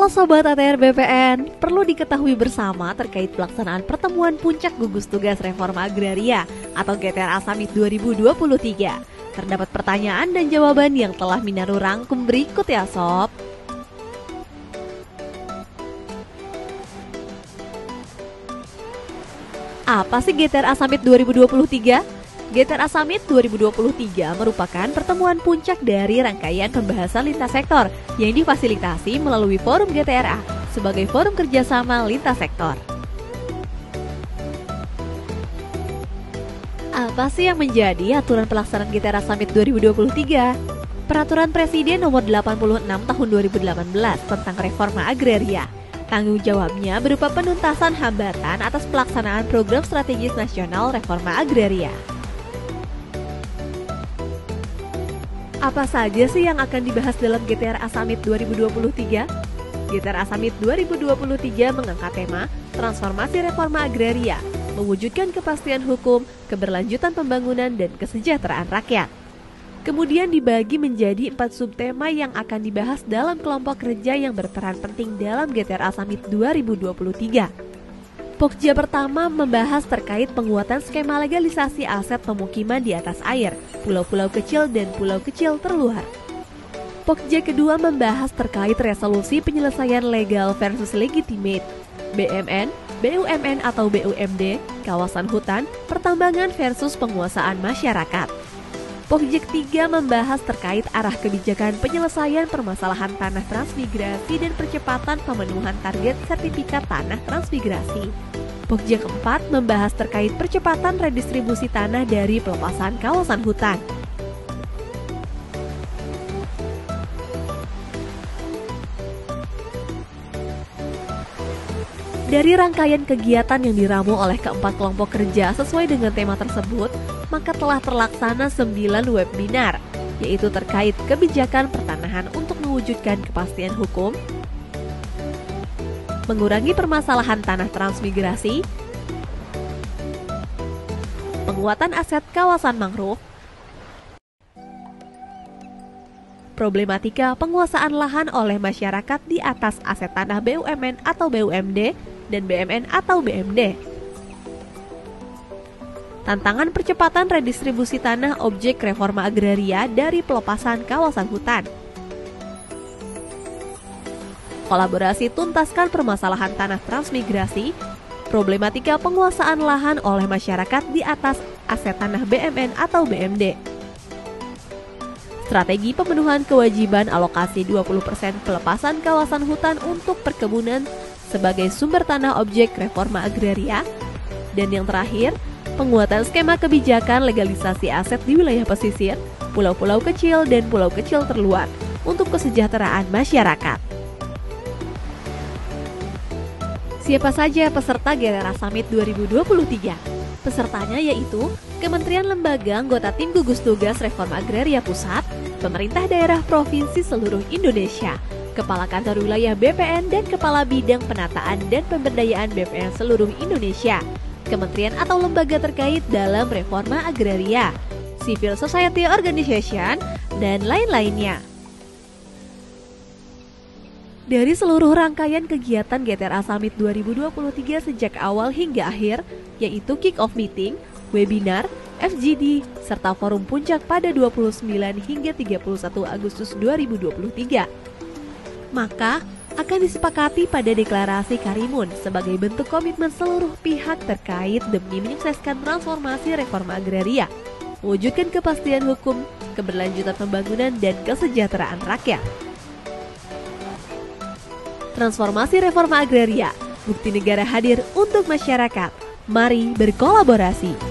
Halo Sobat ATR BPN, perlu diketahui bersama terkait pelaksanaan pertemuan puncak gugus tugas reforma agraria atau GTRA Summit 2023. Terdapat pertanyaan dan jawaban yang telah Minaru rangkum berikut ya Sob. Apa sih GTRA Summit 2023? GTRA Summit 2023 merupakan pertemuan puncak dari rangkaian pembahasan lintas sektor yang difasilitasi melalui Forum GTRA sebagai forum kerjasama lintas sektor. Apa sih yang menjadi aturan pelaksanaan GTRA Summit 2023? Peraturan Presiden Nomor 86 Tahun 2018 tentang Reforma Agraria. Tanggung jawabnya berupa penuntasan hambatan atas pelaksanaan program strategis nasional reforma agraria. Apa saja sih yang akan dibahas dalam GTRA Summit 2023? GTRA Summit 2023 mengangkat tema Transformasi Reforma Agraria, mewujudkan kepastian hukum, keberlanjutan pembangunan, dan kesejahteraan rakyat. Kemudian dibagi menjadi 4 subtema yang akan dibahas dalam kelompok kerja yang berperan penting dalam GTRA Summit 2023. Pokja pertama membahas terkait penguatan skema legalisasi aset pemukiman di atas air, pulau-pulau kecil dan pulau kecil terluar. Pokja kedua membahas terkait resolusi penyelesaian legal versus legitimate, BMN, BUMN atau BUMD, kawasan hutan, pertambangan versus penguasaan masyarakat. Pokja ketiga membahas terkait arah kebijakan penyelesaian permasalahan tanah transmigrasi dan percepatan pemenuhan target sertifikat tanah transmigrasi. Pokja keempat membahas terkait percepatan redistribusi tanah dari pelepasan kawasan hutan. Dari rangkaian kegiatan yang diramu oleh keempat kelompok kerja sesuai dengan tema tersebut, maka telah terlaksana 9 webinar, yaitu terkait kebijakan pertanahan untuk mewujudkan kepastian hukum, mengurangi permasalahan tanah transmigrasi, penguatan aset kawasan mangrove, problematika penguasaan lahan oleh masyarakat di atas aset tanah BUMN atau BUMD dan BMN atau BMD. Tantangan percepatan redistribusi tanah objek reforma agraria dari pelepasan kawasan hutan. Kolaborasi tuntaskan permasalahan tanah transmigrasi, problematika penguasaan lahan oleh masyarakat di atas aset tanah BMN atau BMD. Strategi pemenuhan kewajiban alokasi 20% pelepasan kawasan hutan untuk perkebunan sebagai sumber tanah objek reforma agraria. Dan yang terakhir, penguatan skema kebijakan legalisasi aset di wilayah pesisir, pulau-pulau kecil dan pulau kecil terluar untuk kesejahteraan masyarakat. Siapa saja peserta GTRA Summit 2023? Pesertanya yaitu Kementerian Lembaga anggota Tim Gugus Tugas Reforma Agraria Pusat, pemerintah daerah provinsi seluruh Indonesia, Kepala Kantor Wilayah BPN dan Kepala Bidang Penataan dan Pemberdayaan BPN seluruh Indonesia, kementerian atau lembaga terkait dalam reforma agraria, civil society organization, dan lain-lainnya. Dari seluruh rangkaian kegiatan GTRA Summit 2023 sejak awal hingga akhir, yaitu kick-off meeting, webinar, FGD, serta forum puncak pada 29 hingga 31 Agustus 2023. Maka, akan disepakati pada deklarasi Karimun sebagai bentuk komitmen seluruh pihak terkait demi menyukseskan transformasi reforma agraria, mewujudkan kepastian hukum, keberlanjutan pembangunan, dan kesejahteraan rakyat. Transformasi reforma agraria, bukti negara hadir untuk masyarakat. Mari berkolaborasi.